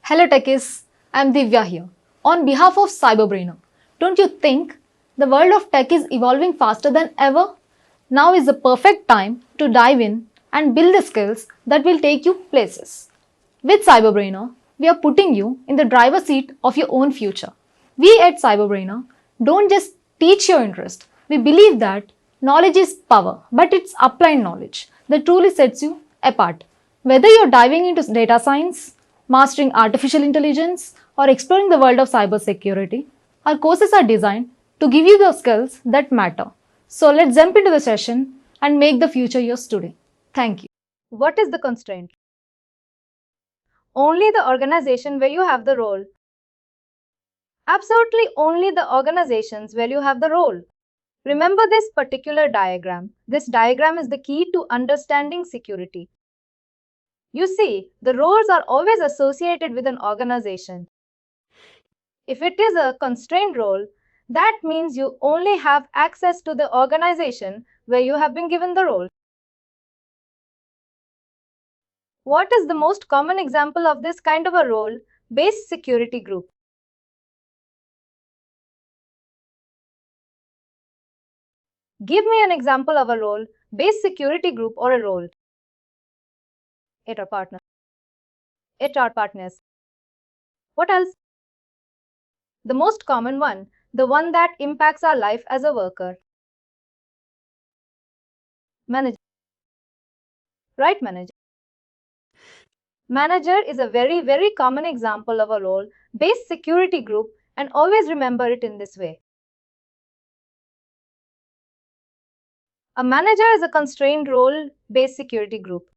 Hello techies, I'm Divya here. On behalf of CyberBrainer, don't you think the world of tech is evolving faster than ever? Now is the perfect time to dive in and build the skills that will take you places. With CyberBrainer, we are putting you in the driver's seat of your own future. We at CyberBrainer don't just teach your interest. We believe that knowledge is power, but it's applied knowledge that truly sets you apart. Whether you're diving into data science, mastering artificial intelligence, or exploring the world of cybersecurity, our courses are designed to give you the skills that matter. So let's jump into the session and make the future yours today. Thank you. What is the constraint? Only the organization where you have the role. Absolutely only the organizations where you have the role. Remember this particular diagram. This diagram is the key to understanding security. You see, the roles are always associated with an organization. If it is a constrained role, that means you only have access to the organization where you have been given the role. What is the most common example of this kind of a role-based security group? Give me an example of a role-based security group or a role. HR partner. HR partners. What else? The most common one, the one that impacts our life as a worker. Manager. Right, manager. Manager is a very common example of a role-based security group, and always remember it in this way. A manager is a constrained role-based security group.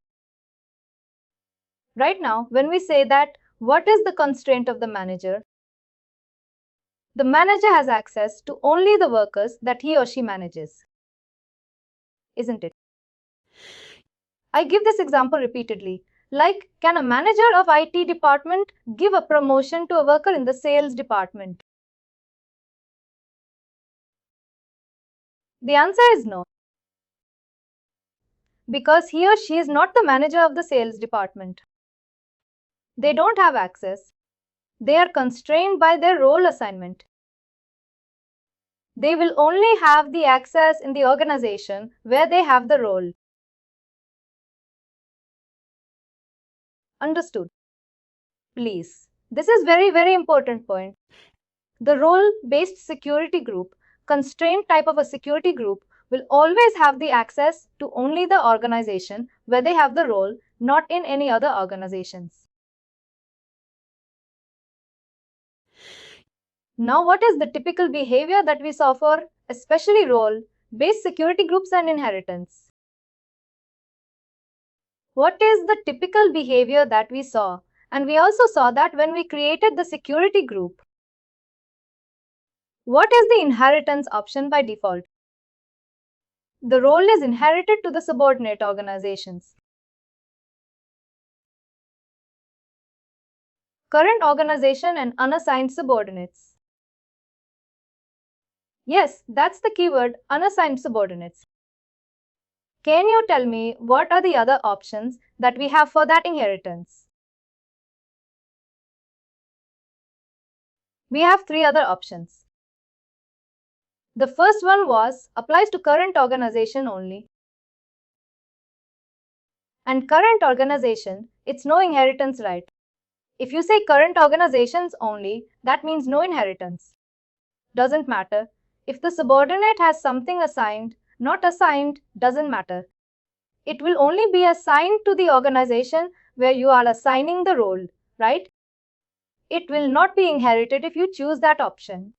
Right now, when we say that, what is the constraint of the manager? The manager has access to only the workers that he or she manages. Isn't it? I give this example repeatedly. Like, can a manager of IT department give a promotion to a worker in the sales department? The answer is no. Because he or she is not the manager of the sales department. They don't have access. They are constrained by their role assignment. They will only have the access in the organization where they have the role. Understood? Please. This is very important point. The role-based security group, constrained type of a security group, will always have the access to only the organization where they have the role, not in any other organizations. Now, what is the typical behavior that we saw for especially role-based security groups and inheritance? What is the typical behavior that we saw? And we also saw that when we created the security group. What is the inheritance option by default? The role is inherited to the subordinate organizations. Current organization and unassigned subordinates. Yes, that's the keyword, unassigned subordinates. Can you tell me what are the other options that we have for that inheritance? We have three other options. The first one applies to current organization only. And current organization, it's no inheritance right. If you say current organizations only, that means no inheritance. Doesn't matter. If the subordinate has something assigned, not assigned, doesn't matter. It will only be assigned to the organization where you are assigning the role, right? It will not be inherited if you choose that option.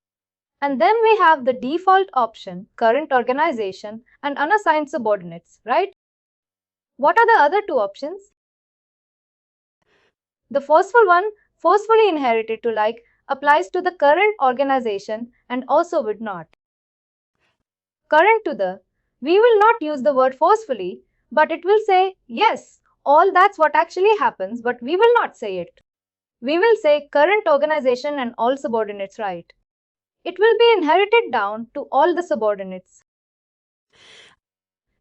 And then we have the default option, current organization and unassigned subordinates, right? What are the other two options? The forceful one, forcefully inherited to applies to the current organization and also would not. Current to the, we will not use the word forcefully, but it will say, yes, all that's what actually happens, but we will not say it. We will say current organization and all subordinates, right? It will be inherited down to all the subordinates.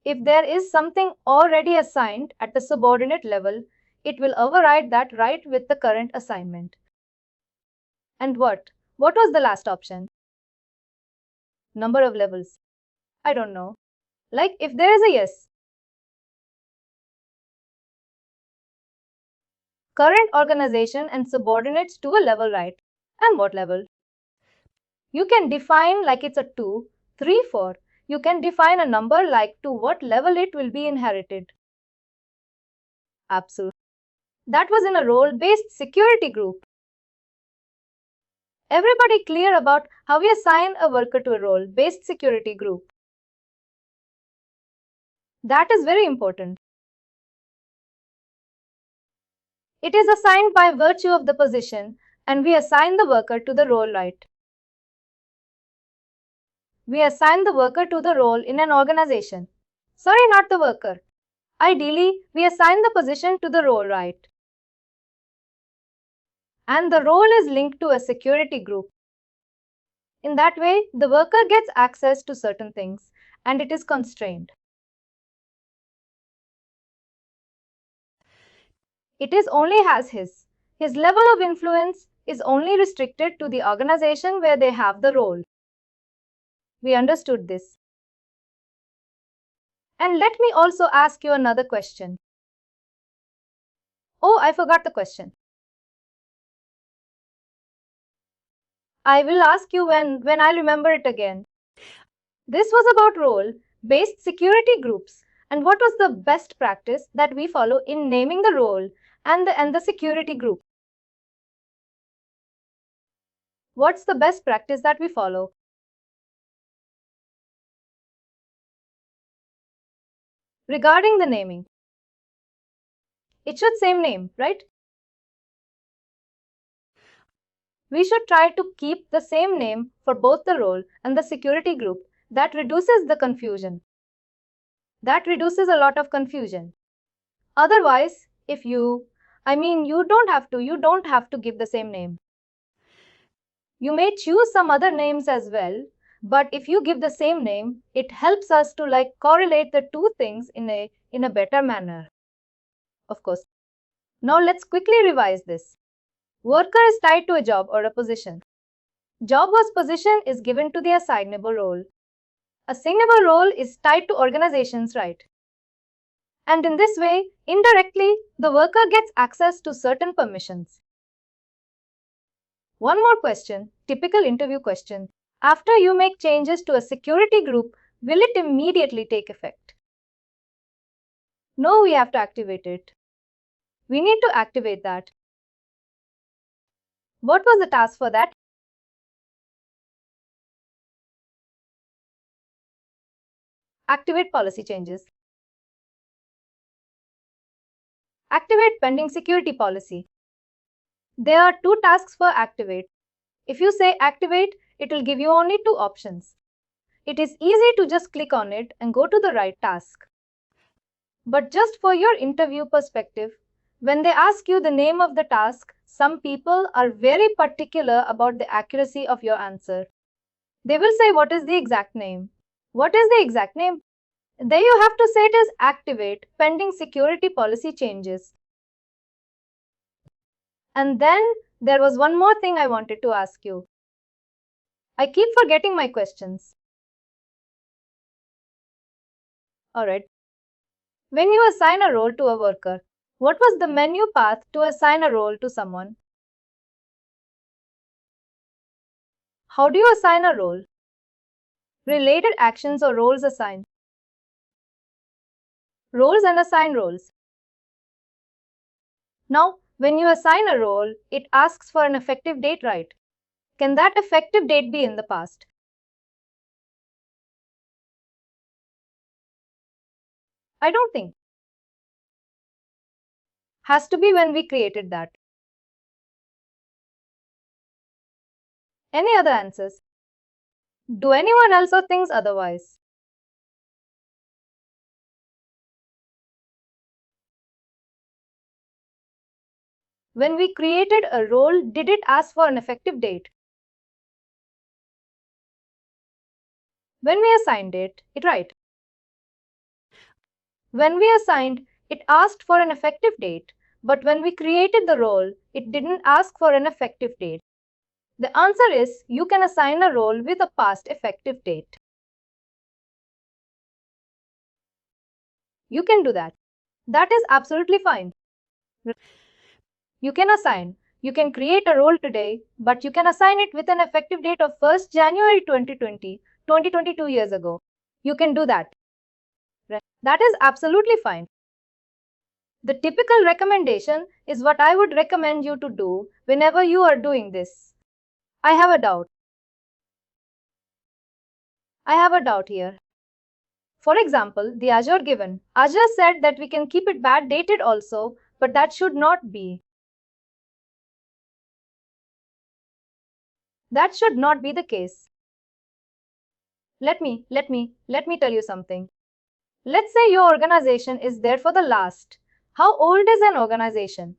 If there is something already assigned at the subordinate level, it will override that right with the current assignment. And what? What was the last option? Number of levels. I don't know. Like if there is a yes. Current organization and subordinates to a level, right? And what level? You can define like it's a 2, 3, 4. You can define a number like to what level it will be inherited. Absolutely. That was in a role-based security group. Everybody clear about how we assign a worker to a role-based security group? That is very important. It is assigned by virtue of the position, and we assign the worker to the role, right? We assign the worker to the role in an organization. Sorry, not the worker. Ideally, we assign the position to the role, right? And the role is linked to a security group. In that way, the worker gets access to certain things, and it is constrained. It is only has his level of influence is only restricted to the organization where they have the role. We understood this. And let me also ask you another question. Oh, I forgot the question. I will ask you when I remember it again. This was about role-based security groups and what was the best practice that we follow in naming the role and the security group. What's the best practice that we follow? Regarding the naming, it should same name, right? We should try to keep the same name for both the role and the security group. That reduces the confusion. That reduces a lot of confusion. Otherwise, if you don't have to give the same name. You may choose some other names as well, but if you give the same name, it helps us to correlate the two things in a better manner. Of course. Now let's quickly revise this. Worker is tied to a job or a position. Job or position is given to the assignable role. Assignable role is tied to organizations, right? And in this way, indirectly, the worker gets access to certain permissions. One more question, typical interview question. After you make changes to a security group, will it immediately take effect? No, we have to activate it. We need to activate that. What was the task for that? Activate policy changes. Activate pending security policy. There are two tasks for activate. If you say activate, it will give you only two options. It is easy to just click on it and go to the right task. But just for your interview perspective, when they ask you the name of the task, some people are very particular about the accuracy of your answer. They will say, what is the exact name? What is the exact name? There you have to say it is activate pending security policy changes. And then there was one more thing I wanted to ask you. I keep forgetting my questions. Alright. When you assign a role to a worker, what was the menu path to assign a role to someone? How do you assign a role? Related actions or roles assigned. Roles and assign roles. Now, when you assign a role, it asks for an effective date, right? Can that effective date be in the past? I don't think. Has to be when we created that. Any other answers? Do anyone else or thinks otherwise? When we created a role, did it ask for an effective date? When we assigned it, right. When we assigned, it asked for an effective date, but when we created the role, it didn't ask for an effective date. The answer is you can assign a role with a past effective date. You can do that. That is absolutely fine. You can create a role today, but you can assign it with an effective date of 1st January 2020, 2022 years ago. You can do that. That is absolutely fine. The typical recommendation is what I would recommend you to do whenever you are doing this. I have a doubt here. For example, the Azure given. Azure said that we can keep it bad dated also, but that should not be. That should not be the case. Let me tell you something. Let's say your organization is there for the last. How old is an organization?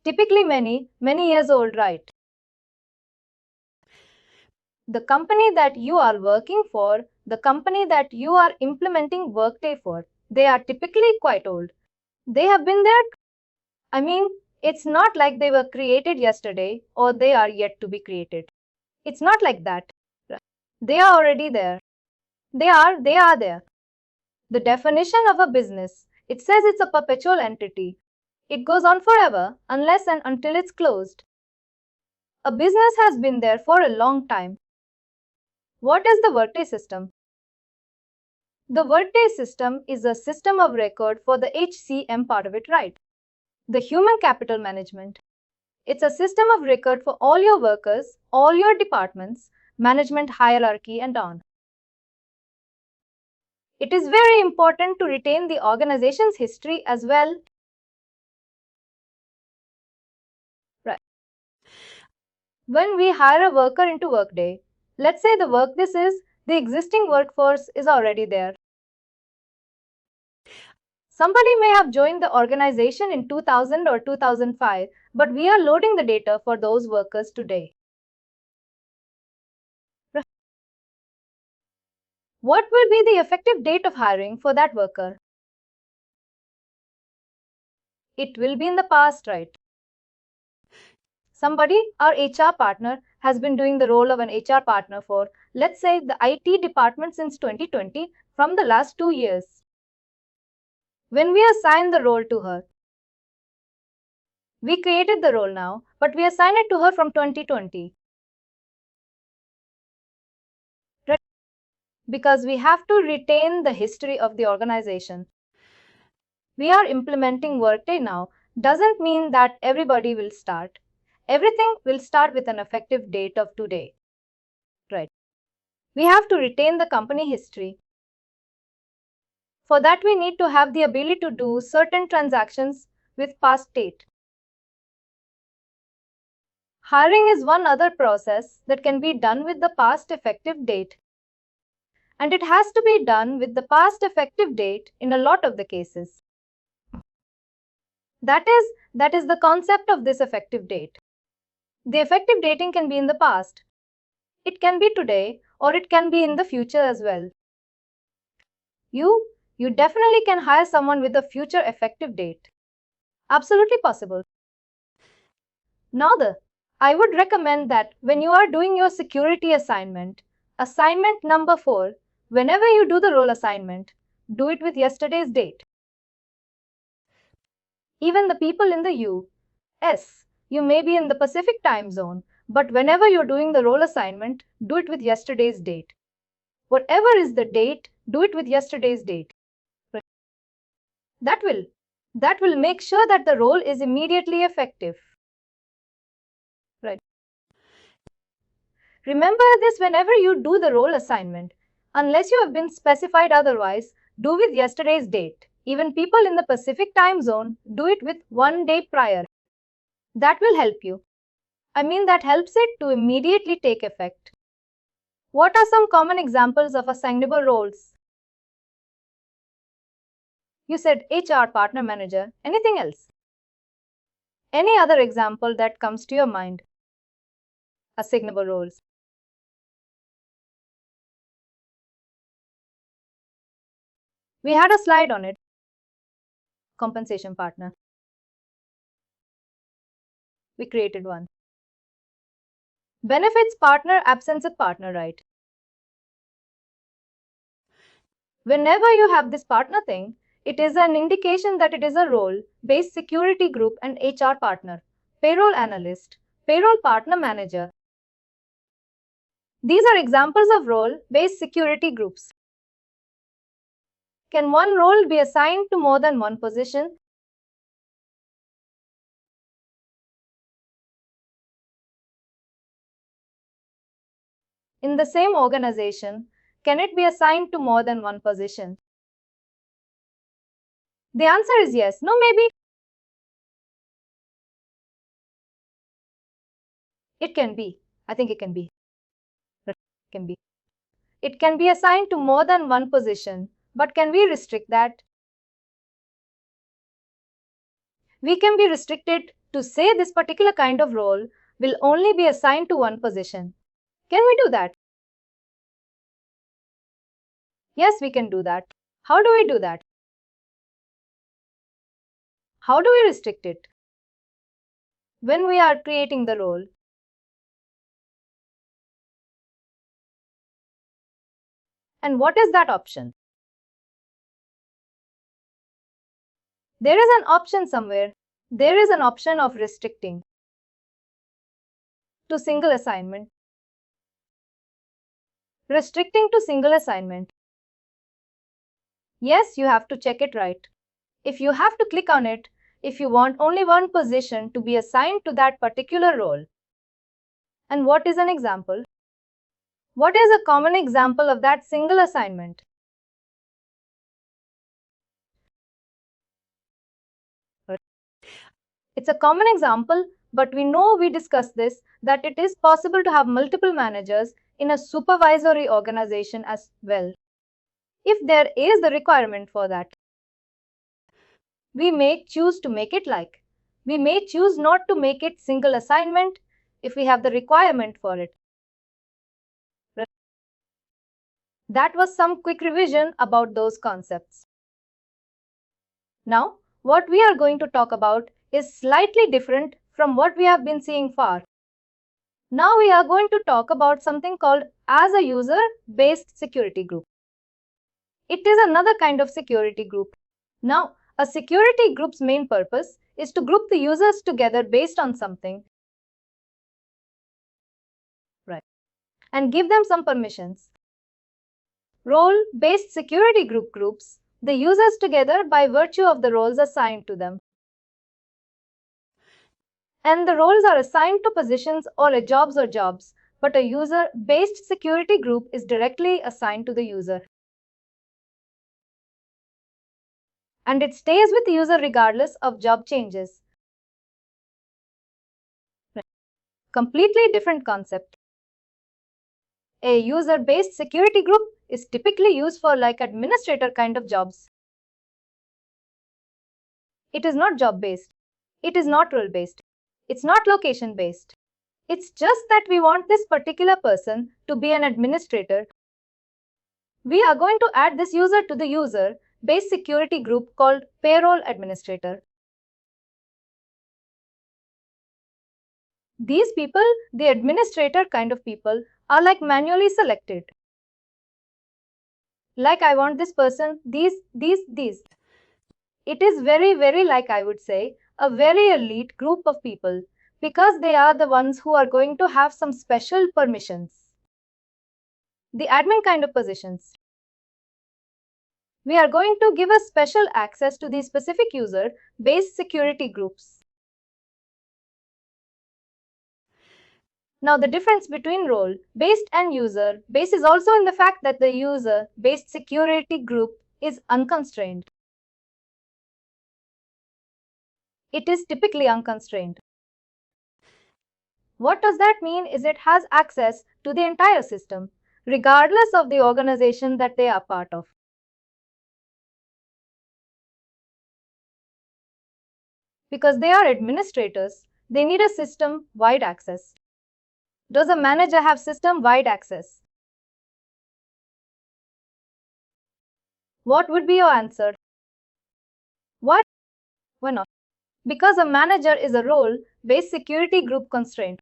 Typically many years old, right? The company that you are working for, the company that you are implementing Workday for, they are typically quite old. They have been there. I mean, it's not like they were created yesterday or they are yet to be created. It's not like that. They are already there. They are there. The definition of a business, it says it's a perpetual entity. It goes on forever unless and until it's closed. A business has been there for a long time. What is the Workday system? The Workday system is a system of record for the HCM part of it, right? The human capital management. It's a system of record for all your workers, all your departments, management hierarchy and on. It is very important to retain the organization's history as well. Right. When we hire a worker into Workday, let's say the existing workforce is already there. Somebody may have joined the organization in 2000 or 2005, but we are loading the data for those workers today. What will be the effective date of hiring for that worker? It will be in the past, right? Somebody, our HR partner, has been doing the role of an HR partner for, let's say, the IT department since 2020 from the last 2 years. When we assign the role to her, we created the role now, but we assign it to her from 2020. Because we have to retain the history of the organization. We are implementing Workday now doesn't mean that everybody will start. Everything will start with an effective date of today. Right. We have to retain the company history. For that, we need to have the ability to do certain transactions with past date. Hiring is one other process that can be done with the past effective date. And it has to be done with the past effective date in a lot of the cases. That is the concept of this effective date. The effective dating can be in the past. It can be today or it can be in the future as well. You definitely can hire someone with a future effective date. Absolutely possible. Now I would recommend that when you are doing your security assignment number 4, whenever you do the role assignment, do it with yesterday's date. Even the people in the US, you may be in the Pacific time zone, but whenever you're doing the role assignment, do it with yesterday's date. Whatever is the date, do it with yesterday's date. That will make sure that the role is immediately effective. Right. Remember this whenever you do the role assignment. Unless you have been specified otherwise, do with yesterday's date. Even people in the Pacific time zone do it with 1 day prior. That will help you. That helps it to immediately take effect. What are some common examples of assignable roles? You said HR partner manager. Anything else? Any other example that comes to your mind? Assignable roles. We had a slide on it. Compensation partner. We created one. Benefits partner, absence of partner right. Whenever you have this partner thing, it is an indication that it is a role-based security group and HR partner, payroll analyst, payroll partner manager. These are examples of role-based security groups. Can one role be assigned to more than one position? In the same organization, can it be assigned to more than one position? The answer is yes, no, maybe. It can be. I think it can be. It can be. It can be assigned to more than one position, but can we restrict that? We can be restricted to say this particular kind of role will only be assigned to one position. Can we do that? Yes, we can do that. How do we do that? How do we restrict it? When we are creating the role, and what is that option? There is an option somewhere. There is an option of restricting to single assignment. Restricting to single assignment. Yes, you have to check it right. If you have to click on it, if you want only one position to be assigned to that particular role. And what is an example? What is a common example of that single assignment? It's a common example, but we discussed this, that it is possible to have multiple managers in a supervisory organization as well. If there is the requirement for that, we may choose to make it like. We may choose not to make it single assignment if we have the requirement for it. That was some quick revision about those concepts. Now, what we are going to talk about is slightly different from what we have been seeing far. Now we are going to talk about something called as a user-based security group. It is another kind of security group. Now, a security group's main purpose is to group the users together based on something, right, and give them some permissions. Role-based security group groups the users together by virtue of the roles assigned to them. And the roles are assigned to positions or jobs, but a user-based security group is directly assigned to the user. And it stays with the user regardless of job changes. Completely different concept. A user-based security group is typically used for like administrator kind of jobs. It is not job-based. It is not role-based. It's not location-based. It's just that we want this particular person to be an administrator. We are going to add this user to the user-based security group called payroll administrator. These people, the administrator kind of people, are like manually selected. Like I want this person, these. It is very, very like I would say, a very elite group of people because they are the ones who are going to have some special permissions. The admin kind of positions. We are going to give a special access to these specific user-based security groups. Now, the difference between role-based and user-based is also in the fact that the user-based security group is unconstrained. It is typically unconstrained. What does that mean is it has access to the entire system, regardless of the organization that they are part of. Because they are administrators, they need a system-wide access. Does a manager have system-wide access? What would be your answer? What? Why not? Because a manager is a role-based security group constraint.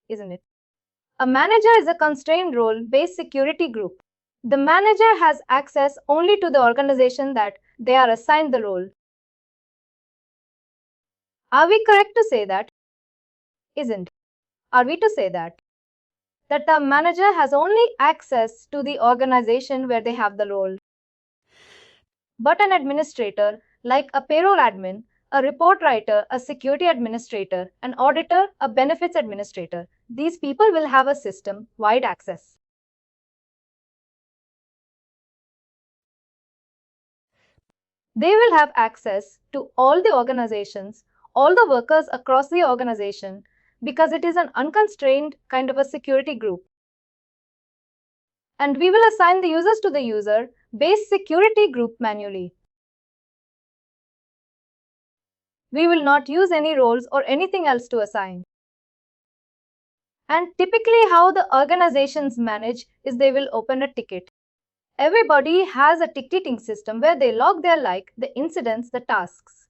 isn't it? A manager is a constrained role-based security group. The manager has access only to the organization that they are assigned the role. Are we correct to say that? Isn't. Are we to say that the manager has only access to the organization where they have the role? But an administrator, like a payroll admin, a report writer, a security administrator, an auditor, a benefits administrator, these people will have a system-wide access. They will have access to all the organizations, all the workers across the organization, because it is an unconstrained kind of a security group. And we will assign the users to the user-based security group manually. We will not use any roles or anything else to assign. And typically how the organizations manage is they will open a ticket. Everybody has a ticketing system where they log their the incidents, the tasks.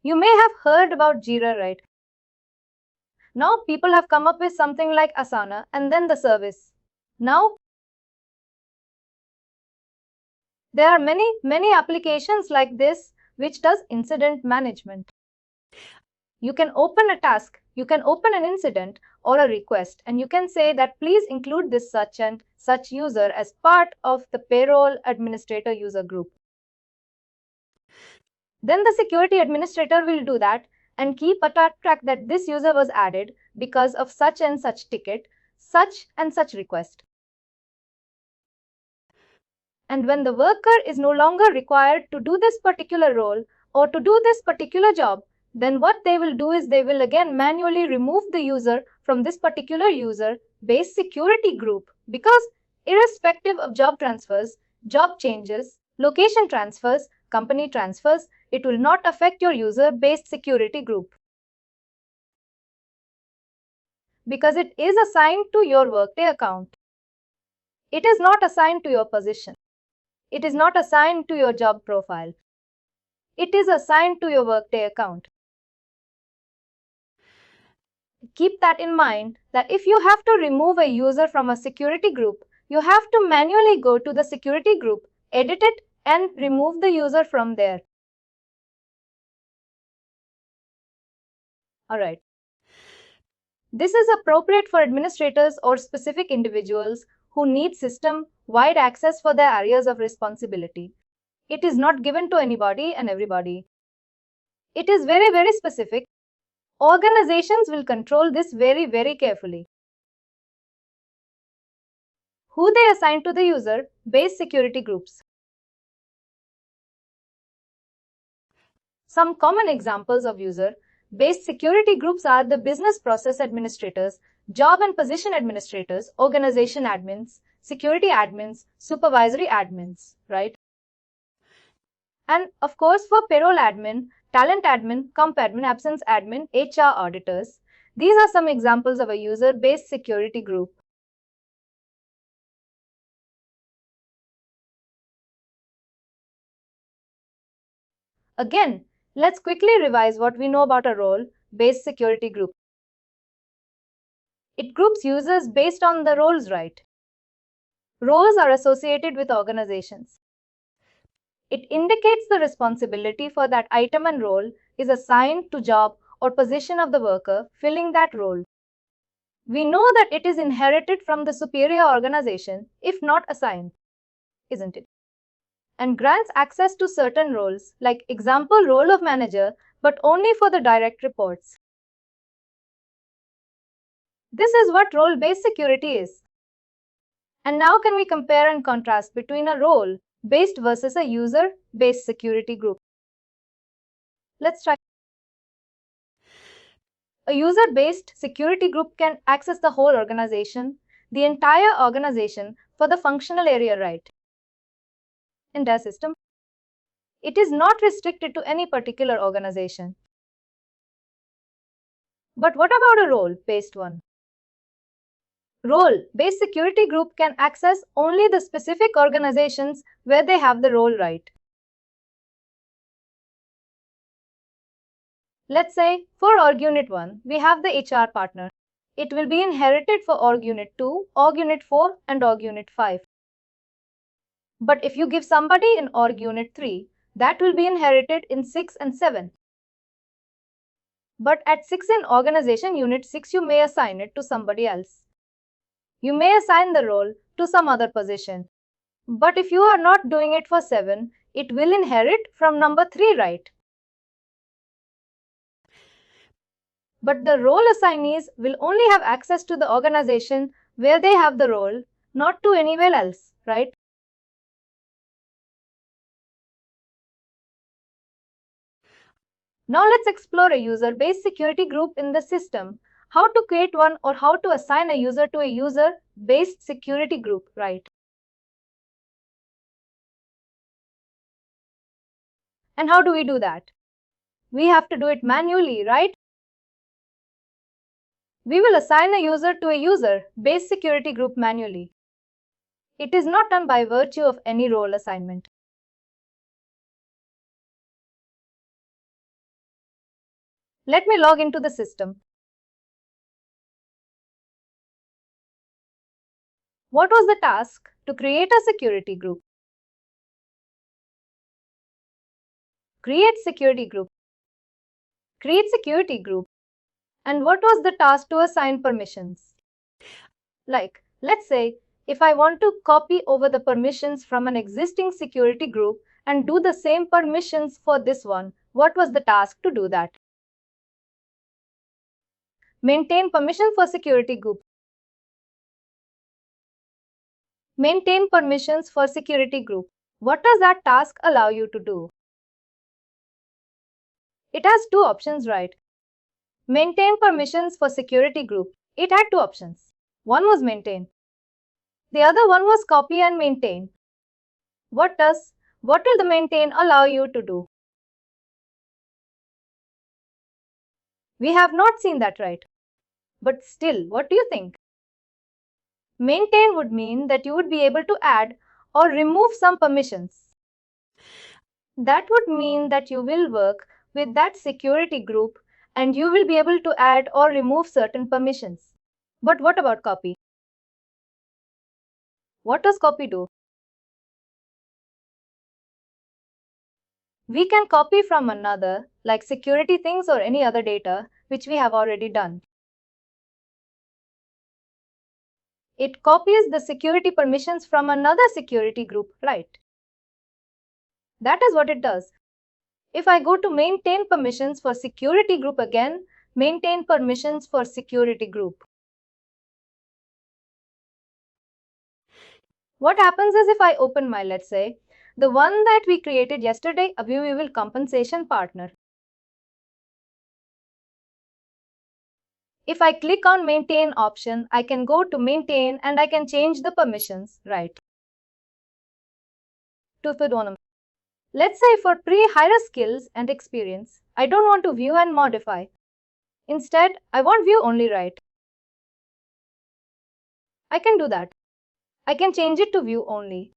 You may have heard about Jira, right? Now people have come up with something like Asana and then the service. Now there are many applications like this which does incident management. You can open a task, you can open an incident or a request, and you can say that please include this such and such user as part of the payroll administrator user group. Then the security administrator will do that and keep a track that this user was added because of such and such ticket, such and such request. And when the worker is no longer required to do this particular role or to do this particular job, then what they will do is they will again manually remove the user from this particular user-based security group, because irrespective of job transfers, job changes, location transfers, company transfers, it will not affect your user-based security group, because it is assigned to your Workday account. It is not assigned to your position. It is not assigned to your job profile. It is assigned to your Workday account. Keep that in mind that if you have to remove a user from a security group, you have to manually go to the security group, edit it, and remove the user from there. Alright. This is appropriate for administrators or specific individuals who need system-wide access for their areas of responsibility. It is not given to anybody and everybody. It is very specific. Organizations will control this very carefully. Who they assign to the user-based security groups. Some common examples of user-based security groups are the business process administrators, job and position administrators, organization admins, security admins, supervisory admins, right? And of course, for payroll admin, talent admin, comp admin, absence admin, HR auditors, these are some examples of a user-based security group. Again, let's quickly revise what we know about a role-based security group. It groups users based on the roles, right? Roles are associated with organizations. It indicates the responsibility for that item and role is assigned to job or position of the worker filling that role. We know that it is inherited from the superior organization if not assigned, isn't it? And grants access to certain roles, like example role of manager, but only for the direct reports. This is what role-based security is. And now can we compare and contrast between a role-based versus a user-based security group? Let's try. A user-based security group can access the whole organization, the entire organization for the functional area, right? In their system. It is not restricted to any particular organization. But what about a role-based one? Role-based security group can access only the specific organizations where they have the role, right? Let's say for org unit 1, we have the HR partner. It will be inherited for org unit 2, org unit 4, and org unit 5. But if you give somebody in org unit 3, that will be inherited in 6 and 7. But at 6 in organization unit 6, you may assign it to somebody else. You may assign the role to some other position. But if you are not doing it for 7, it will inherit from number 3, right? But the role assignees will only have access to the organization where they have the role, not to anywhere else, right? Now let's explore a user-based security group in the system, how to create one or how to assign a user to a user-based security group, right? And how do we do that? We have to do it manually, right? We will assign a user to a user-based security group manually. It is not done by virtue of any role assignment. Let me log into the system. What was the task? To create a security group. Create security group. Create security group. And what was the task? To assign permissions. Like, let's say, if I want to copy over the permissions from an existing security group and do the same permissions for this one, what was the task to do that? Maintain permission for security group. Maintain permissions for security group. What does that task allow you to do? It has two options, right? Maintain permissions for security group. It had two options. One was maintain. The other one was copy and maintain. What will the maintain allow you to do? We have not seen that, right? But still, what do you think? Maintain would mean that you would be able to add or remove some permissions. That would mean that you will work with that security group and you will be able to add or remove certain permissions. But what about copy? What does copy do? We can copy from another, like security things or any other data, which we have already done. It copies the security permissions from another security group, right? That is what it does. If I go to maintain permissions for security group again, maintain permissions for security group. What happens is if I open my, let's say, the one that we created yesterday, a viewable compensation partner. If I click on maintain option, I can go to maintain and I can change the permissions, right? To pseudonym. Let's say for pre-hire skills and experience, I don't want to view and modify. Instead, I want view only, right? I can do that. I can change it to view only.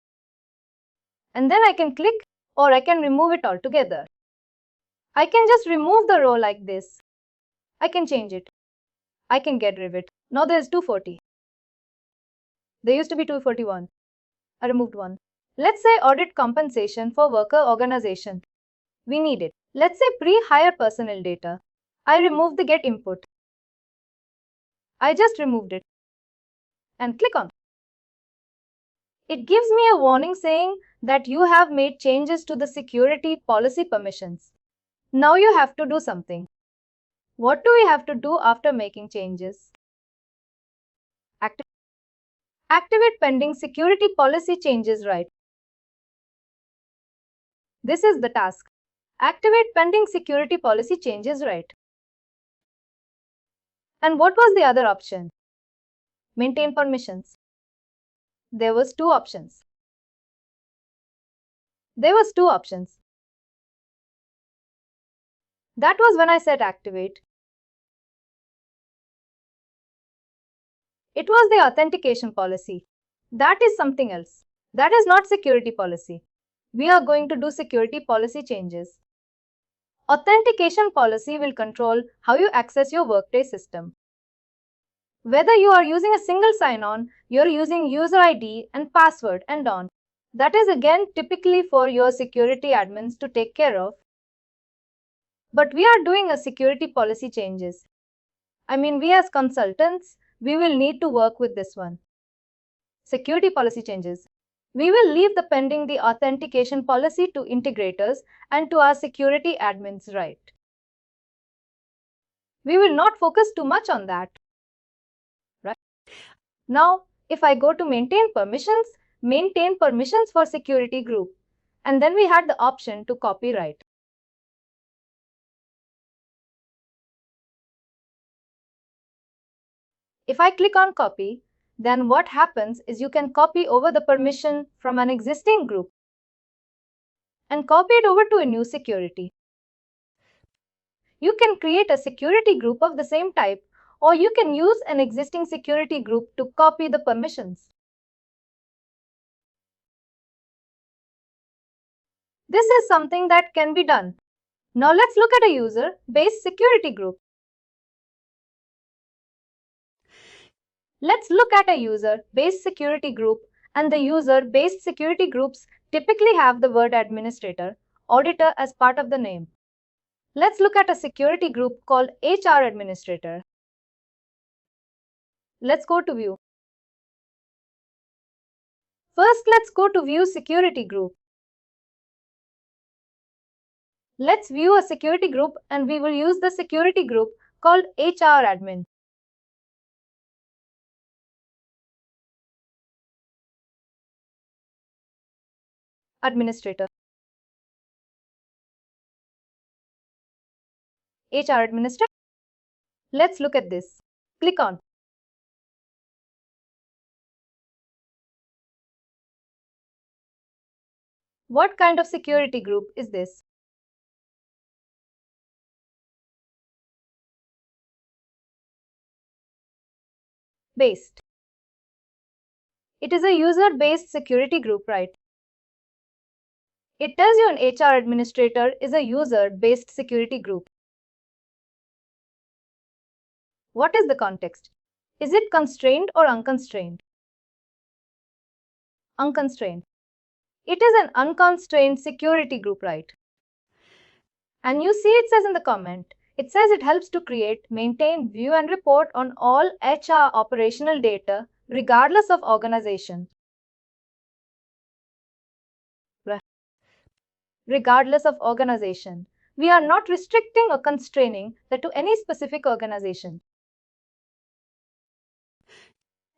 And then I can click or I can remove it altogether. I can just remove the row like this. I can change it. I can get rid of it. Now there's 240. There used to be 241. I removed one. Let's say audit compensation for worker organization. We need it. Let's say pre-hire personnel data. I removed the get input. I just removed it. And click on. It gives me a warning saying that you have made changes to the security policy permissions. Now you have to do something. What do we have to do after making changes? Activate pending security policy changes, right? This is the task. Activate pending security policy changes, right? And what was the other option? Maintain permissions. There was two options. That was when I said activate. It was the authentication policy. That is something else. That is not security policy. We are going to do security policy changes. Authentication policy will control how you access your Workday system. Whether you are using a single sign-on, you're using user ID and password and on. That is again typically for your security admins to take care of. But we are doing a security policy changes. We as consultants, we will need to work with this one. Security policy changes. We will leave the pending the authentication policy to integrators and to our security admins, right? We will not focus too much on that. Right? Now, if I go to maintain permissions for security group, and then we had the option to copyright. If I click on copy, then what happens is you can copy over the permission from an existing group and copy it over to a new security. You can create a security group of the same type, or you can use an existing security group to copy the permissions. This is something that can be done. Now let's look at a user-based security group. Let's look at a user-based security group, and the user-based security groups typically have the word administrator, auditor as part of the name. Let's look at a security group called HR administrator. Let's go to view. First, let's go to view security group. Let's view a security group and we will use the security group called HR admin. Administrator. HR administrator. Let's look at this. Click on. What kind of security group is this? Based. It is a user-based security group, right? It tells you an HR administrator is a user-based security group. What is the context? Is it constrained or unconstrained? Unconstrained. It is an unconstrained security group, right? And you see it says in the comment, it says it helps to create, maintain, view and report on all HR operational data regardless of organization. Regardless of organization. We are not restricting or constraining that to any specific organization.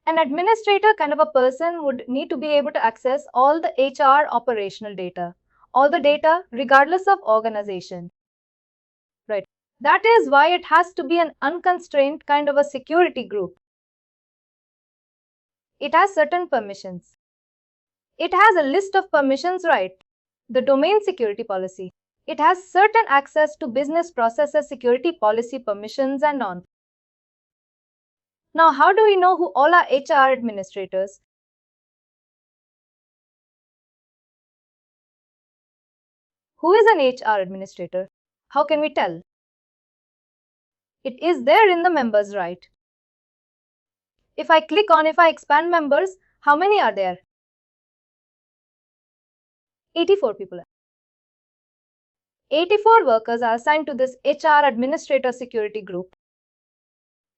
An administrator kind of a person would need to be able to access all the HR operational data, all the data regardless of organization. Right. That is why it has to be an unconstrained kind of a security group. It has certain permissions. It has a list of permissions, right? The domain security policy. It has certain access to business processes security policy permissions and on. Now, how do we know who all are HR administrators? Who is an HR administrator? How can we tell? It is there in the members, right? If I expand members, how many are there? 84 people. 84 workers are assigned to this HR administrator security group.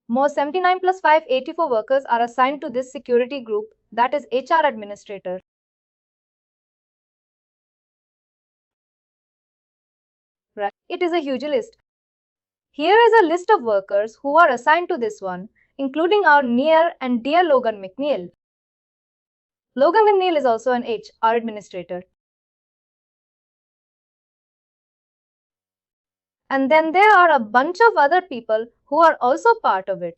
More 79 plus 5, 84 workers are assigned to this security group, that is HR administrator. Right. It is a huge list. Here is a list of workers who are assigned to this one, including our near and dear Logan McNeil. Logan McNeil is also an HR administrator. And then there are a bunch of other people who are also part of it.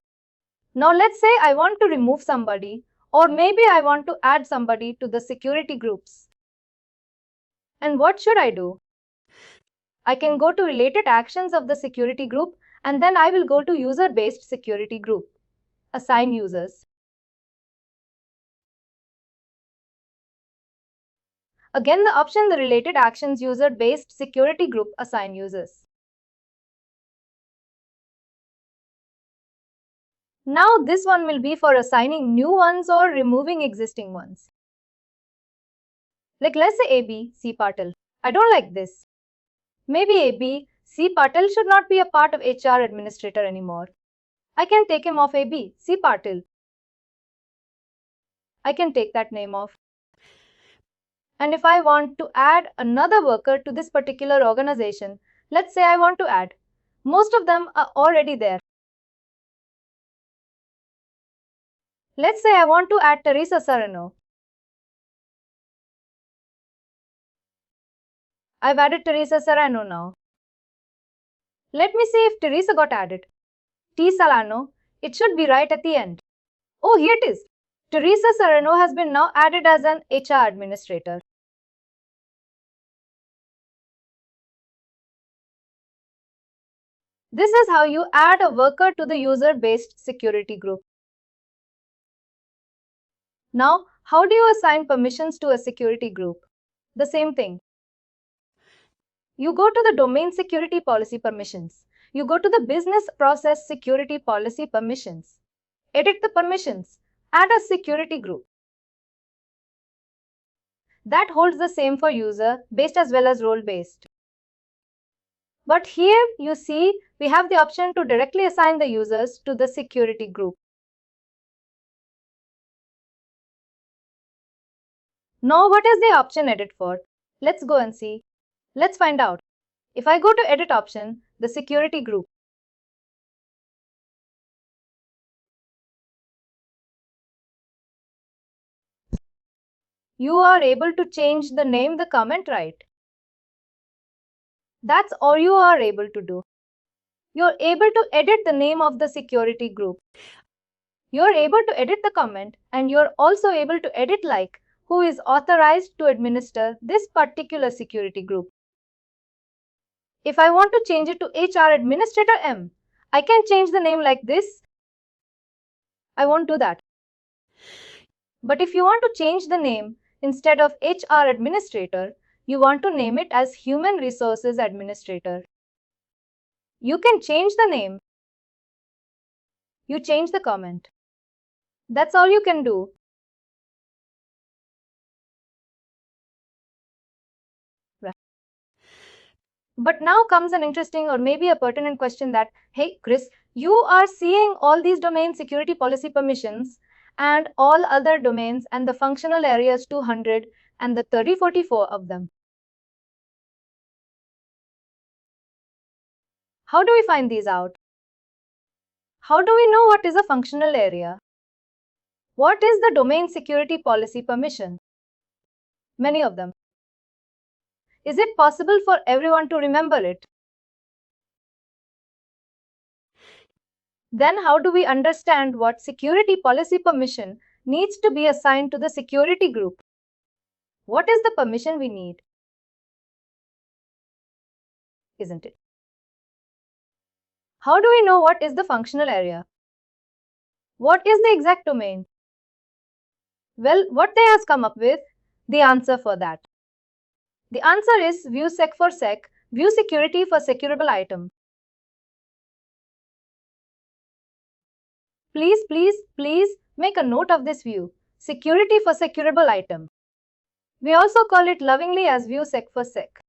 Now let's say I want to remove somebody, or maybe I want to add somebody to the security groups. And what should I do? I can go to related actions of the security group, and then I will go to user-based security group. Assign users. Again, the option the related actions user-based security group assign users. Now this one will be for assigning new ones or removing existing ones. Like let's say AB, C Patil. I don't like this. Maybe AB, C Patil should not be a part of HR administrator anymore. I can take him off AB, C Patil. I can take that name off. And if I want to add another worker to this particular organization, let's say I want to add. Most of them are already there. Let's say I want to add Teresa Serrano. I've added Teresa Serrano now. Let me see if Teresa got added. T. Salano, it should be right at the end. Oh, here it is. Teresa Serrano has been now added as an HR administrator. This is how you add a worker to the user-based security group. Now, how do you assign permissions to a security group? The same thing. You go to the domain security policy permissions. You go to the business process security policy permissions. Edit the permissions. Add a security group. That holds the same for user-based as well as role-based. But here you see we have the option to directly assign the users to the security group. Now what is the option edit for? Let's go and see. Let's find out. If I go to edit option, the security group. You are able to change the name, the comment, right? That's all you are able to do. You're able to edit the name of the security group. You're able to edit the comment and you're also able to edit like who is authorized to administer this particular security group. If I want to change it to HR Administrator M, I can change the name like this. I won't do that. But if you want to change the name, instead of HR Administrator, you want to name it as Human Resources Administrator. You can change the name. You change the comment. That's all you can do. But now comes an interesting or maybe a pertinent question that, hey Chris, you are seeing all these domain security policy permissions and all other domains and the functional areas 200 and the 3044 of them. How do we find these out? How do we know what is a functional area? What is the domain security policy permission? Many of them. Is it possible for everyone to remember it? Then how do we understand what security policy permission needs to be assigned to the security group? What is the permission we need? Isn't it? How do we know what is the functional area? What is the exact domain? Well, Workday has come up with the answer for that. The answer is ViewSec for sec, view security for securable item. Please make a note of this view, security for securable item. We also call it lovingly as ViewSec for sec.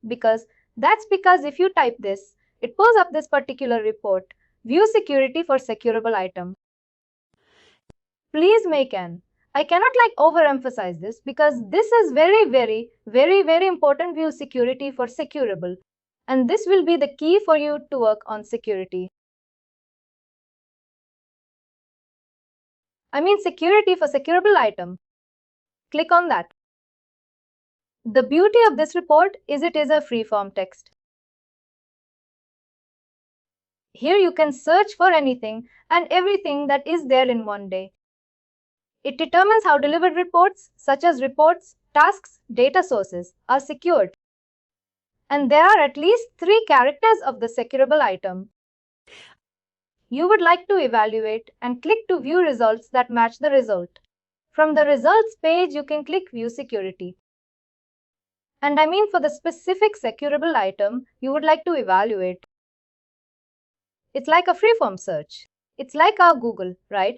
Because if you type this, it pulls up this particular report, view security for securable item. Please make an. I cannot overemphasize this because this is very important view security for securable. And this will be the key for you to work on security. I mean security for securable item. Click on that. The beauty of this report is it is a free-form text. Here you can search for anything and everything that is there in one day. It determines how delivered reports, such as reports, tasks, data sources, are secured. And there are at least 3 characters of the securable item. You would like to evaluate and click to view results that match the result. From the results page, you can click View Security. And I mean for the specific securable item you would like to evaluate. It's like a freeform search. It's like our Google, right?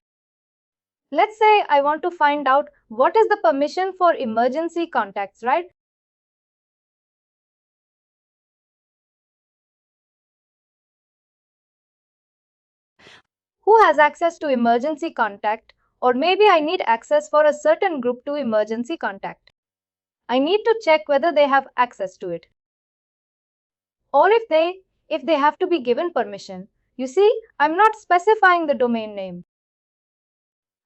Let's say I want to find out what is the permission for emergency contacts, right? Who has access to emergency contact? Or maybe I need access for a certain group to emergency contact. I need to check whether they have access to it. Or if they have to be given permission. You see, I'm not specifying the domain name.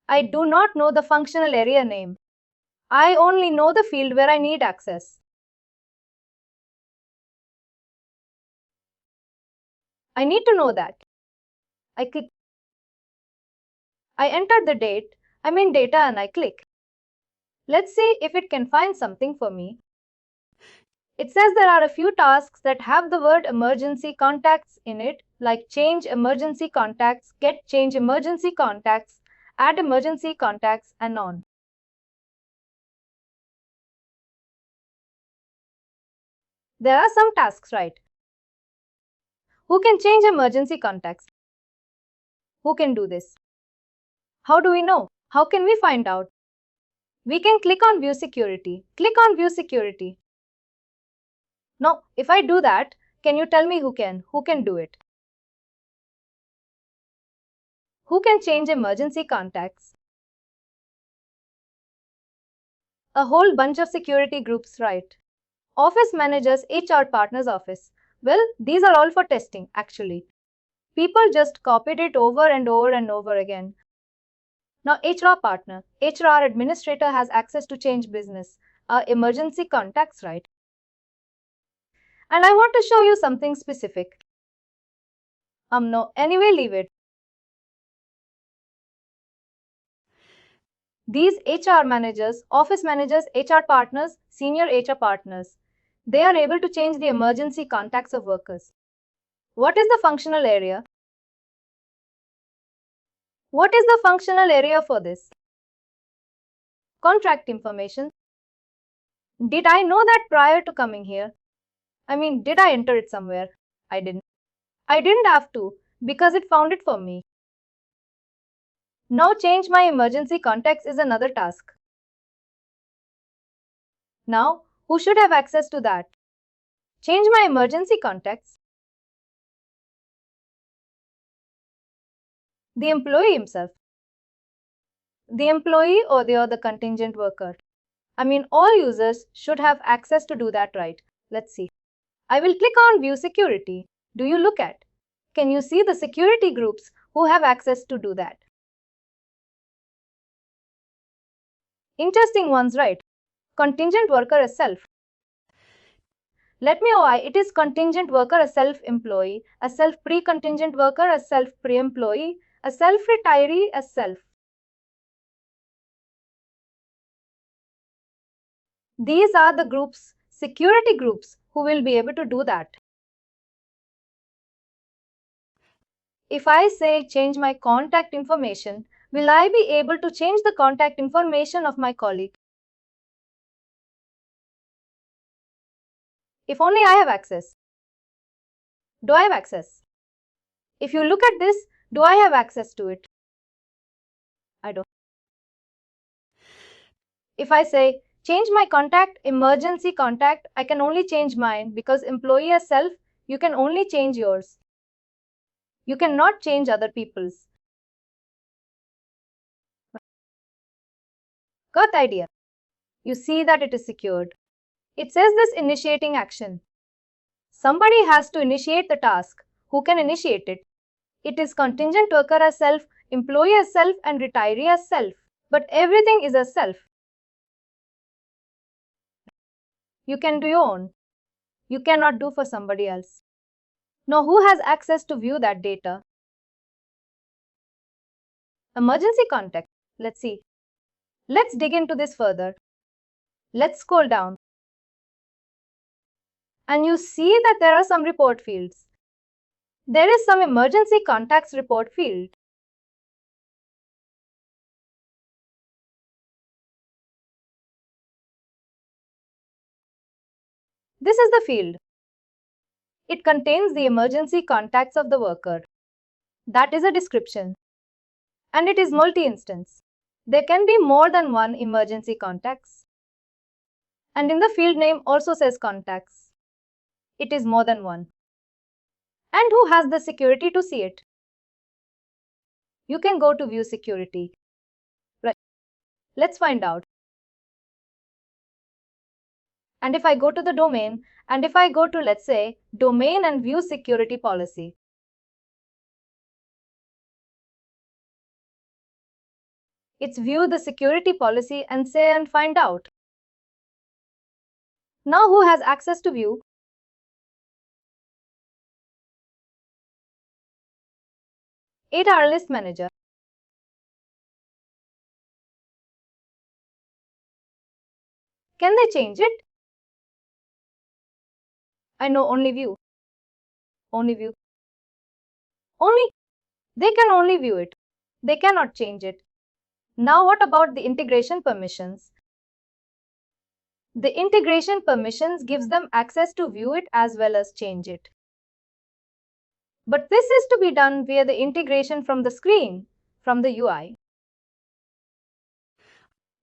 I do not know the functional area name. I only know the field where I need access. I need to know that. I click. I enter the date. I'm in data and I click. Let's see if it can find something for me. It says there are a few tasks that have the word emergency contacts in it, like change emergency contacts, get change emergency contacts, add emergency contacts, and on. There are some tasks, right? Who can change emergency contacts? Who can do this? How do we know? How can we find out? We can click on View Security. Click on View Security. Now, if I do that, can you tell me who can? Who can do it? Who can change emergency contacts? A whole bunch of security groups, right? Office managers, HR partners office. Well, these are all for testing, actually. People just copied it over and over and over again. Now, HR partner, HR administrator has access to change business, emergency contacts, right? And I want to show you something specific. No, anyway, leave it. These HR managers, office managers, HR partners, senior HR partners, they are able to change the emergency contacts of workers. What is the functional area? What is the functional area for this? Contract information. Did I know that prior to coming here? Did I enter it somewhere? I didn't. I didn't have to, because it found it for me. Now change my emergency contacts is another task. Now, who should have access to that? Change my emergency contacts. The employee himself. The employee or the contingent worker. All users should have access to do that, right? Let's see. I will click on View Security. Do you look at? Can you see the security groups who have access to do that? Interesting ones, right? Contingent worker as self. Let me know why it is contingent worker, a self-employee, a self-pre-contingent worker, a self-pre-employee, a self-retiree, a self. These are the groups, security groups, who will be able to do that. If I say change my contact information, will I be able to change the contact information of my colleague? If only I have access. Do I have access? If you look at this, do I have access to it? I don't. If I say change my contact, emergency contact, I can only change mine because employee as self, you can only change yours. You cannot change other people's. Got the idea? You see that it is secured. It says this initiating action. Somebody has to initiate the task. Who can initiate it? It is contingent worker as self, employee as self, and retiree as self. But everything is as self. You can do your own. You cannot do for somebody else. Now, who has access to view that data? Emergency contact. Let's see. Let's dig into this further. Let's scroll down. And you see that there are some report fields. There is some emergency contacts report field. This is the field. It contains the emergency contacts of the worker. That is a description. And it is multi-instance. There can be more than one emergency contacts. And in the field name also says contacts. It is more than one. And who has the security to see it? You can go to view security. Right. Let's find out. And if I go to the domain, and if I go to, let's say, domain and view security policy. It's view the security policy and say and find out. Now who has access to view? HR list manager. Can they change it? I know only view. Only view. Only. They can only view it. They cannot change it. Now what about the integration permissions? The integration permissions gives them access to view it as well as change it. But this is to be done via the integration from the screen, from the UI.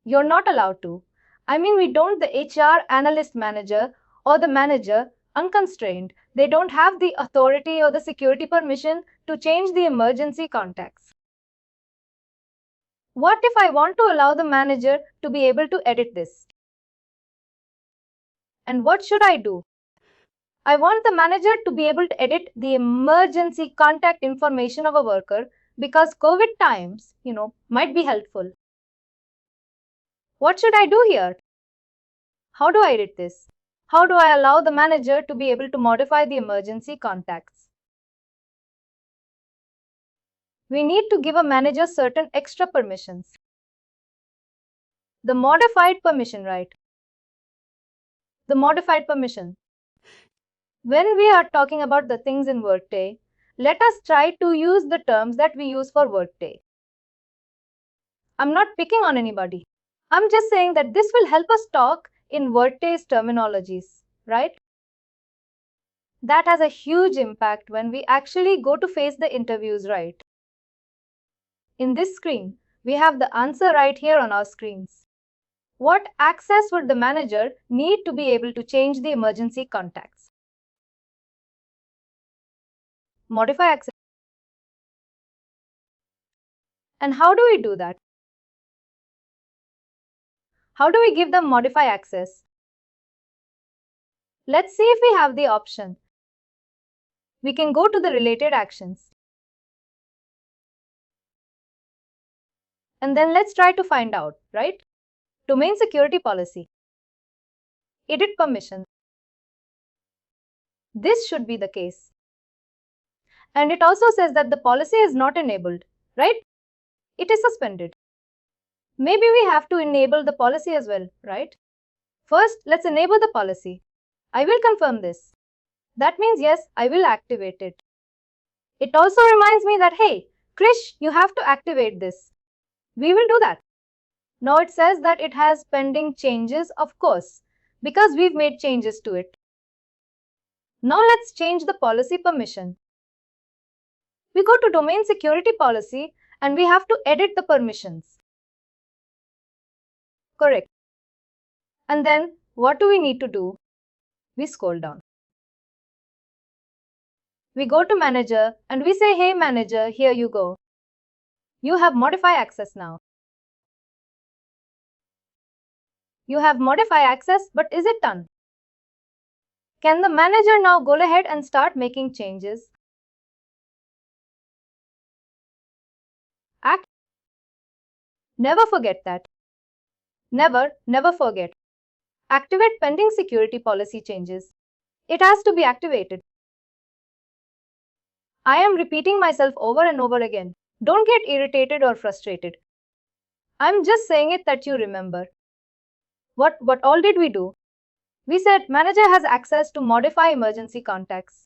You're not allowed to. I mean, we don't, the HR analyst manager or the manager, unconstrained. They don't have the authority or the security permission to change the emergency contacts. What if I want to allow the manager to be able to edit this? And what should I do? I want the manager to be able to edit the emergency contact information of a worker because COVID times, might be helpful. What should I do here? How do I edit this? How do I allow the manager to be able to modify the emergency contacts? We need to give a manager certain extra permissions. The modified permission, right? The modified permission. When we are talking about the things in Workday, let us try to use the terms that we use for Workday. I'm not picking on anybody. I'm just saying that this will help us talk in Workday's terminologies, right? That has a huge impact when we actually go to face the interviews, right? In this screen, we have the answer right here on our screens. What access would the manager need to be able to change the emergency contacts? Modify access. And how do we do that? How do we give them modify access? Let's see if we have the option. We can go to the related actions. And then let's try to find out, right? Domain security policy. Edit permissions. This should be the case. And it also says that the policy is not enabled, right? It is suspended. Maybe we have to enable the policy as well, right? First, let's enable the policy. I will confirm this. That means yes, I will activate it. It also reminds me that, hey, Krish, you have to activate this. We will do that. Now it says that it has pending changes, of course, because we've made changes to it. Now let's change the policy permission. We go to domain security policy and we have to edit the permissions. Correct. And then what do we need to do? We scroll down. We go to manager and we say, hey manager, here you go. You have modify access now. You have modify access, but is it done? Can the manager now go ahead and start making changes? Never forget that. Never forget. Activate pending security policy changes. It has to be activated. I am repeating myself over and over again. Don't get irritated or frustrated. I'm just saying it that you remember. What all did we do? We said manager has access to modify emergency contacts.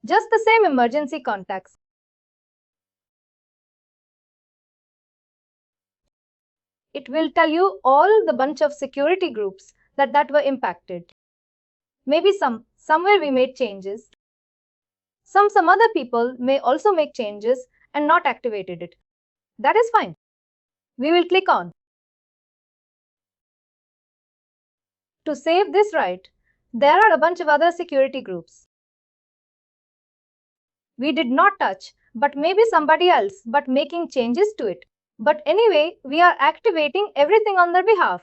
Just the same emergency contacts. It will tell you all the bunch of security groups that were impacted. Maybe some Somewhere we made changes. Some other people may also make changes and not activated it. That is fine. We will click on. To save this right, there are a bunch of other security groups. We did not touch, but maybe somebody else but making changes to it. But anyway, we are activating everything on their behalf.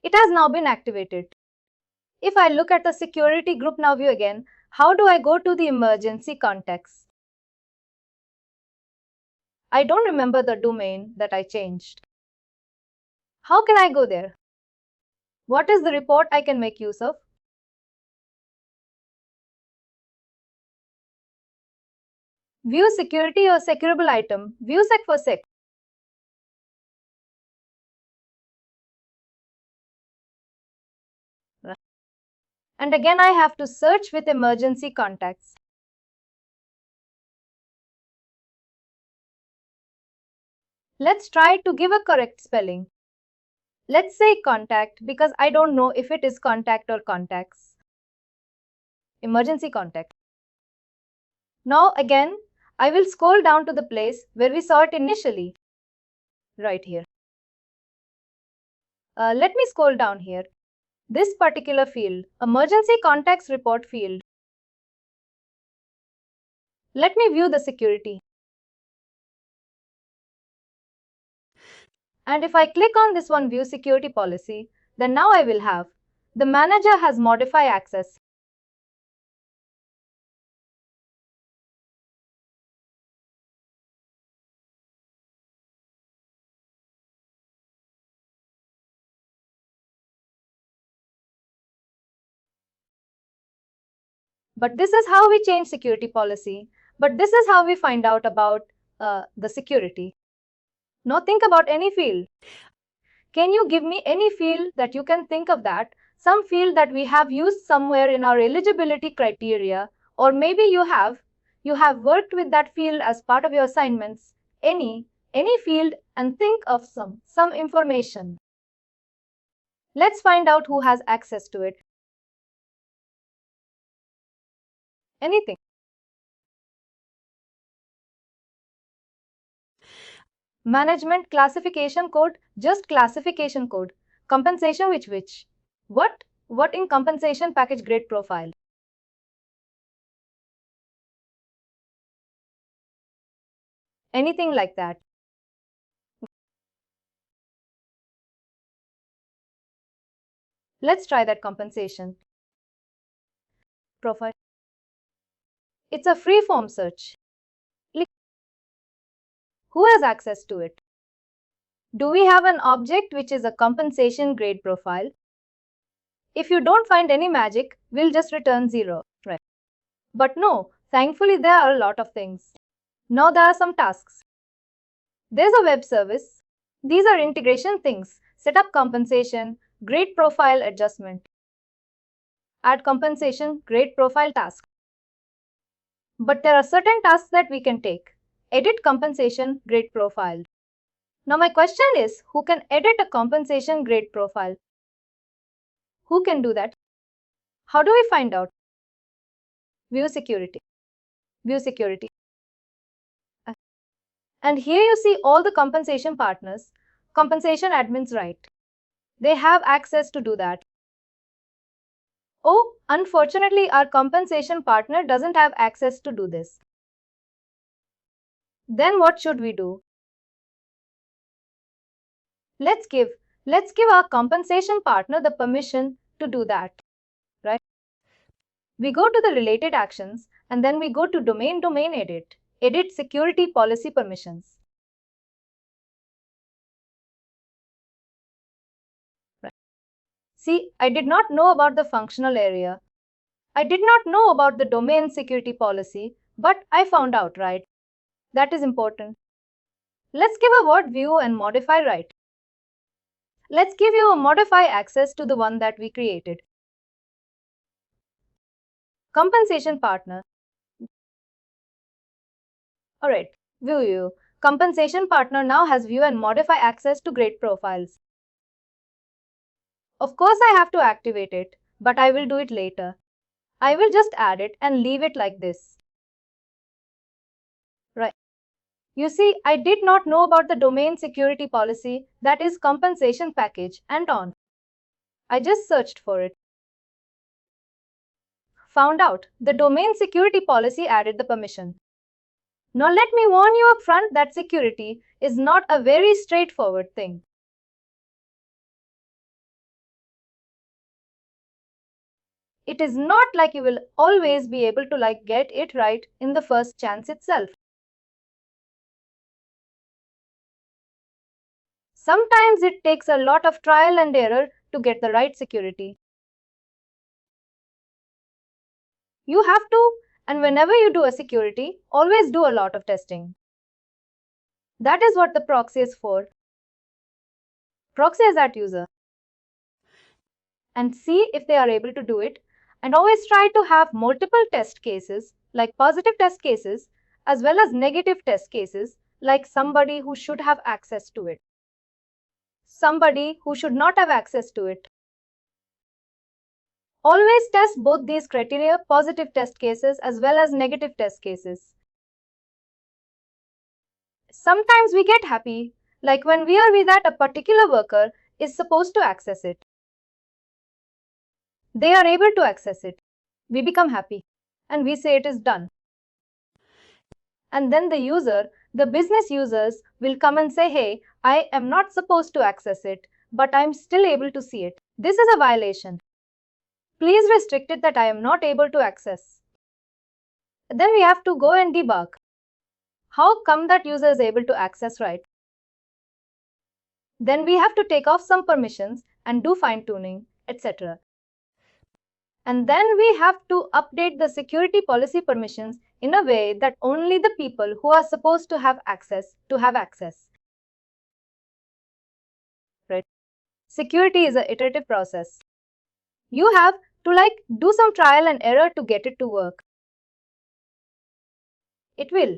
It has now been activated. If I look at the security group now view again, how do I go to the emergency context? I don't remember the domain that I changed. How can I go there? What is the report I can make use of? View security or securable item. View sec for sec. And again I have to search with emergency contacts. Let's try to give a correct spelling. Let's say contact because I don't know if it is contact or contacts. Emergency contact. Now again, I will scroll down to the place where we saw it initially. Right here. Let me scroll down here. This particular field, emergency contacts report field. Let me view the security. And if I click on this one view security policy, then now I will have the manager has modify access. But this is how we change security policy. But this is how we find out about the security. Now think about any field. Can you give me any field that you can think of that? Some field that we have used somewhere in our eligibility criteria, or maybe you have worked with that field as part of your assignments. Any field and think of some information. Let's find out who has access to it. Anything. Management classification code, just classification code. Compensation which? What in compensation package grade profile? Anything like that. Let's try that compensation profile. It's a free form search. Who has access to it? Do we have an object which is a compensation grade profile? If you don't find any magic, we'll just return 0. Right. But no, thankfully there are a lot of things. Now there are some tasks. There's a web service. These are integration things. Set up compensation, grade profile adjustment. Add compensation, grade profile task. But there are certain tasks that we can take. Edit compensation grade profile. Now my question is, who can edit a compensation grade profile? Who can do that? How do we find out? View security. View security. And here you see all the compensation partners, compensation admins, right? They have access to do that. Oh, unfortunately our compensation partner doesn't have access to do this. Then what should we do? Let's give our compensation partner the permission to do that, right? We go to the related actions and then we go to domain edit security policy permissions. Right. See, I did not know about the functional area. I did not know about the domain security policy, but I found out, right? That is important. Let's give a word view and modify right. Let's give you a modify access to the one that we created. Compensation partner. Alright, view you. Compensation partner now has view and modify access to grade profiles. Of course, I have to activate it. but I will do it later. I will just add it and leave it like this. Right. You see, I did not know about the domain security policy, that is compensation package, and on. I just searched for it. Found out the domain security policy added the permission. Now let me warn you up front that security is not a very straightforward thing. It is not like you will always be able to get it right in the first chance itself. Sometimes it takes a lot of trial and error to get the right security. You have to, and whenever you do a security, always do a lot of testing. That is what the proxy is for. Proxy is that user. And see if they are able to do it, and always try to have multiple test cases, like positive test cases, as well as negative test cases, like somebody who should have access to it, somebody who should not have access to it. Always test both these criteria, positive test cases as well as negative test cases. Sometimes we get happy, like when we are with that a particular worker is supposed to access it. They are able to access it. We become happy and we say it is done. And then the user, the business users, will come and say, hey, I am not supposed to access it, but I'm still able to see it. This is a violation. Please restrict it that I am not able to access. Then we have to go and debug. How come that user is able to access right? Then we have to take off some permissions and do fine-tuning, etc. And then we have to update the security policy permissions in a way that only the people who are supposed to have access. Right? Security is an iterative process. You have to do some trial and error to get it to work. It will.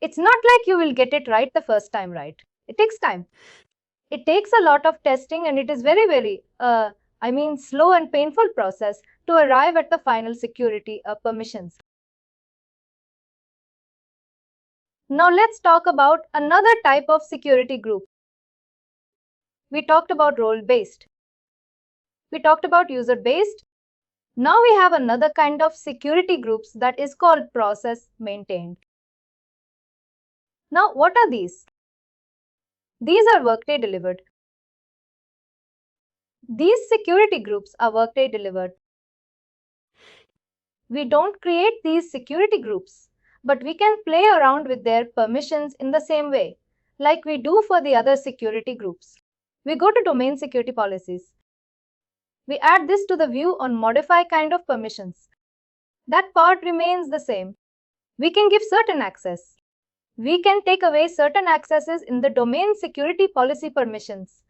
It's not like you will get it right the first time, right? It takes time. It takes a lot of testing and it is very, slow and painful process to arrive at the final security permissions. Now let's talk about another type of security group. We talked about role-based. We talked about user-based. Now we have another kind of security groups that is called process maintained. Now what are these? These are Workday delivered. These security groups are Workday delivered. We don't create these security groups, but we can play around with their permissions in the same way, like we do for the other security groups. We go to domain security policies. We add this to the view on modify kind of permissions. That part remains the same. We can give certain access. We can take away certain accesses in the domain security policy permissions.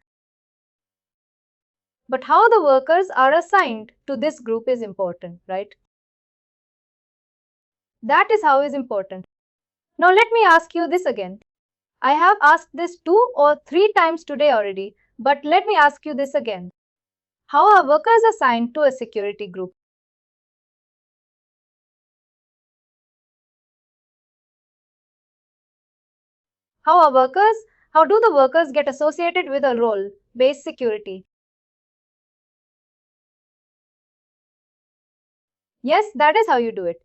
But how the workers are assigned to this group is important, right? That is how is important. Now let me ask you this again. I have asked this 2 or 3 times today already, but let me ask you this again. How are workers assigned to a security group? How do the workers get associated with a role-based security? Yes, that is how you do it.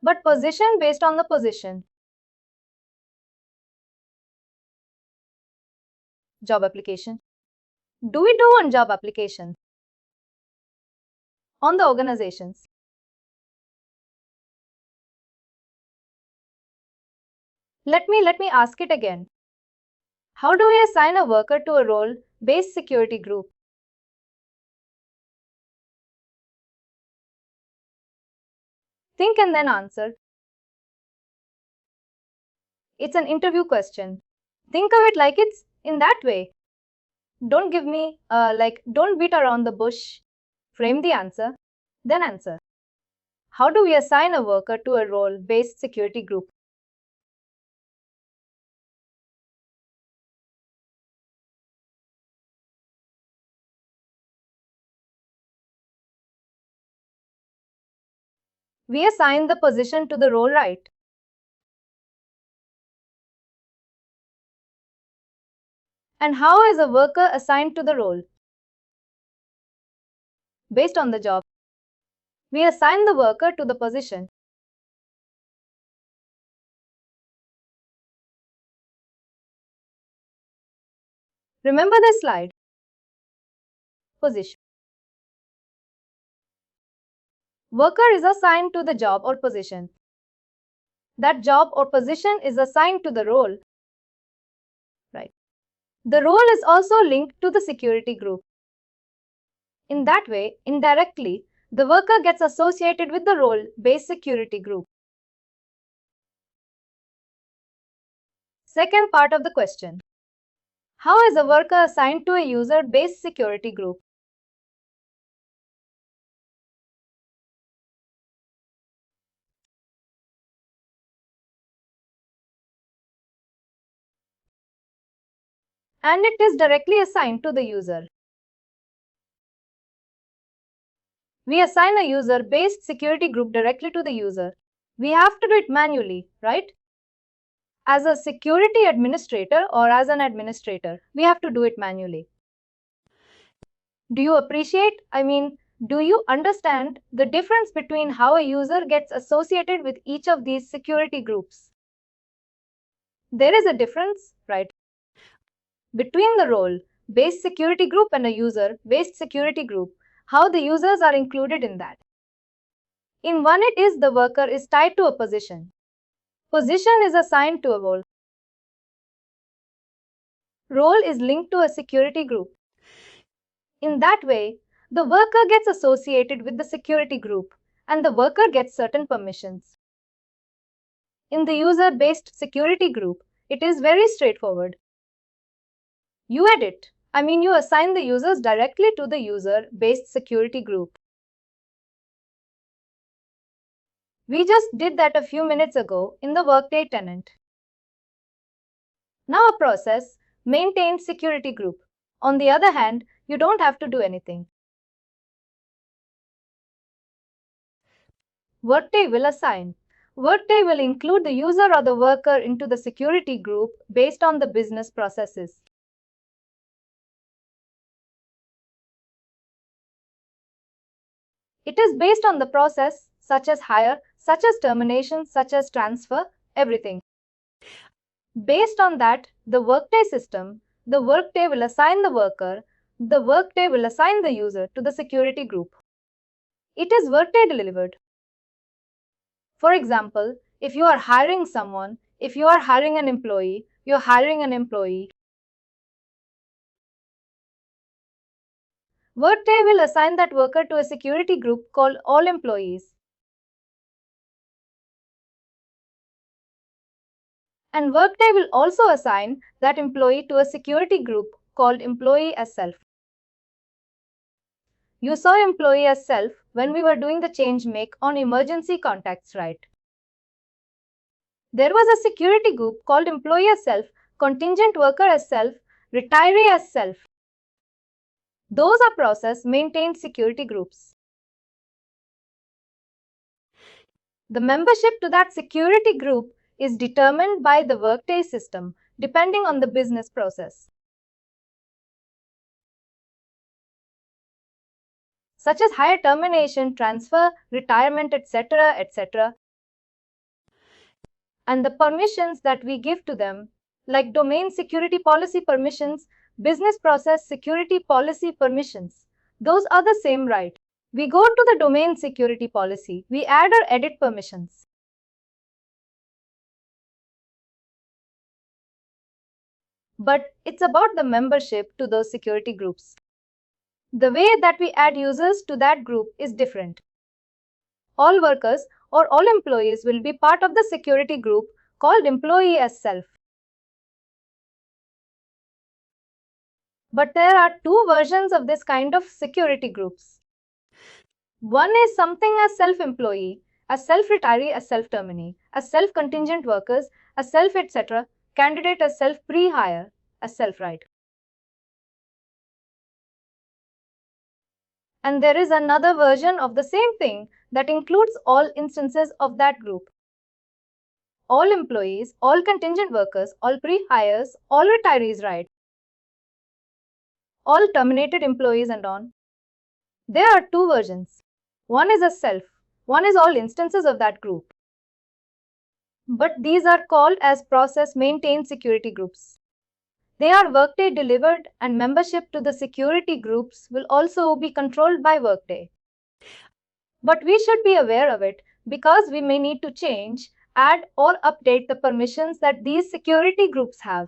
But position based on the position. Job application. Do we do on job application? On the organizations. Let me ask it again. How do we assign a worker to a role-based security group? Think and then answer. It's an interview question. Think of it like it's in that way. Don't give me, don't beat around the bush. Frame the answer, then answer. How do we assign a worker to a role-based security group? We assign the position to the role, right? And how is a worker assigned to the role? Based on the job. We assign the worker to the position. Remember this slide. Position. Worker is assigned to the job or position. That job or position is assigned to the role. Right. The role is also linked to the security group. In that way, indirectly, the worker gets associated with the role-based security group. Second part of the question. How is a worker assigned to a user-based security group? And it is directly assigned to the user. We assign a user-based security group directly to the user. We have to do it manually, right? As a security administrator or as an administrator, we have to do it manually. Do you do you understand the difference between how a user gets associated with each of these security groups? There is a difference, right? Between the role-based security group and a user-based security group, how the users are included in that. In one, it is the worker is tied to a position. Position is assigned to a role. Role is linked to a security group. In that way, the worker gets associated with the security group and the worker gets certain permissions. In the user-based security group, it is very straightforward. You assign the users directly to the user-based security group. We just did that a few minutes ago in the Workday tenant. Now a process maintains security group. On the other hand, you don't have to do anything. Workday will assign. Workday will include the user or the worker into the security group based on the business processes. It is based on the process, such as hire, such as termination, such as transfer, everything. Based on that, the Workday system, the Workday will assign the worker, the Workday will assign the user to the security group. It is Workday delivered. For example, if you are hiring someone, if you are hiring an employee, you're hiring an employee. Workday will assign that worker to a security group called All Employees. And Workday will also assign that employee to a security group called Employee as Self. You saw Employee as Self when we were doing the change make on emergency contacts, right? There was a security group called Employee as Self, Contingent Worker as Self, Retiree as Self. Those are process-maintained security groups. The membership to that security group is determined by the Workday system, depending on the business process, such as hire, termination, transfer, retirement, etc., etc. And the permissions that we give to them, like domain security policy permissions, business process security policy permissions, those are the same, right? We go to the domain security policy, we add or edit permissions. But it's about the membership to those security groups. The way that we add users to that group is different. All workers or all employees will be part of the security group called Employee as Self. But there are two versions of this kind of security groups. One is something as self-employee, as self-retiree, as self-terminee, as self-contingent workers, as self etc., candidate as self-pre-hire, as self-right. And there is another version of the same thing that includes all instances of that group. All employees, all contingent workers, all pre-hires, all retirees, right? All terminated employees and on. There are two versions. One is a self, one is all instances of that group. But these are called as process maintained security groups. They are Workday delivered, and membership to the security groups will also be controlled by Workday. But we should be aware of it because we may need to change, add, or update the permissions that these security groups have.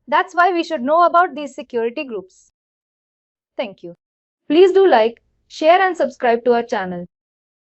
That's why we should know about these security groups. Thank you. Please do like, share, and subscribe to our channel.